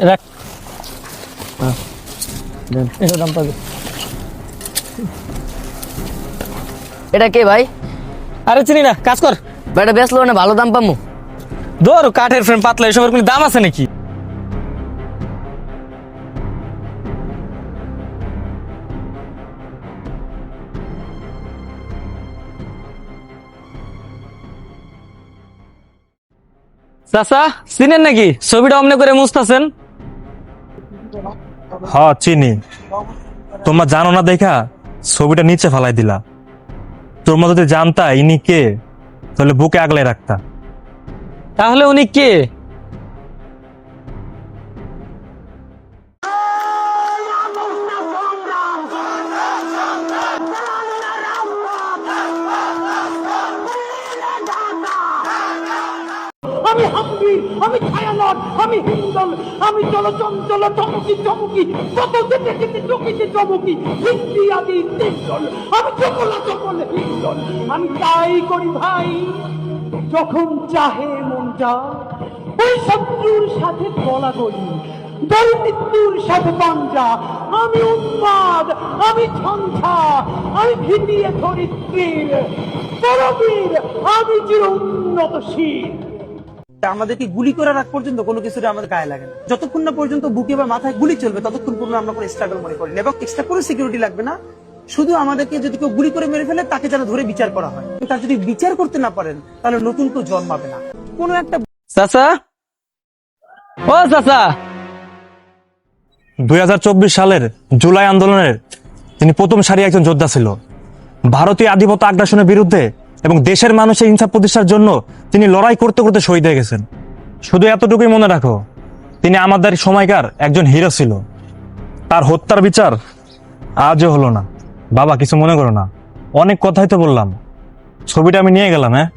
রাখ। এটা দাম পাবে। এটা কে ভাই? আরে চিনি না, কাজ কর। ভাই এটা বেচলো না, ভালো দাম পামু। ধর, কাঠের ফ্রেম পাতলা, এসবের কোনো দাম আছে নাকি? চাচা চিনেন নাকি? ছবিটা অমনে করে মুছতাছেন। হ্যাঁ চিনি। তোমরা জানো না দেখা ছবিটা নিচে ফেলাই দিলা। তোমরা যদি জানতা ইনি কে, তাহলে বুকে আগলে রাখতা। তাহলে উনি কে? আমি হাম্বি, আমি ছায়ানট, আমি হিন্দল, আমি চলচঞ্চল চমকি চমকি, কত যেতে যেতে চকিতে চমকি, হিন্দি আদি তিনদল, আমি চকলা চকল হিন্দল। আমি তাই করি ভাই, যখন চাহে মনটা, ওই শত্রুর সাথে গলাগলি, দরিদ্রুর সাথে পাঞ্জা। আমি উন্মাদ, আমি ঝঞ্ঝা, আমি ভিটিয়ে ধরিত্রীর পরবীর, আমি চির উন্নতশীল। আমাদেরকে গুলি করার আগ পর্যন্ত কোনো কিছু আমাদের গায়ে লাগে না। যতক্ষণ না পর্যন্ত বুকে বা মাথায় গুলি চলবে ততক্ষণ পর্যন্ত আমরা কোনো স্ট্রাগল মনে করি না, এবং এক্সট্রা কোনো সিকিউরিটি লাগবে না। শুধু আমাদেরকে যদি কেউ গুলি করে মেরে ফেলে তাকে যেন ধরে বিচার করা হয়। তার যদি বিচার করতে না পারেন তাহলে নতুন কেউ জন্মাবে না। কোনো একটা চাচা, ও চাচা, 2024 সালের জুলাই আন্দোলনের তিনি প্রথম সারি একজন যোদ্ধা ছিল। ভারতীয় আধিপত্য আগ্রাসনের বিরুদ্ধে এবং দেশের মানুষের ইনসাফ প্রতিষ্ঠার জন্য তিনি লড়াই করতে করতে শহীদ হয়ে গেছেন। শুধু এতটুকুই মনে রাখো, তিনি আমাদের সময়কার একজন হিরো ছিল। তার হত্যার বিচার আজও হলো না। বাবা কিছু মনে করো না, অনেক কথাই তো বললাম। ছবিটা আমি নিয়ে গেলাম। হ্যাঁ।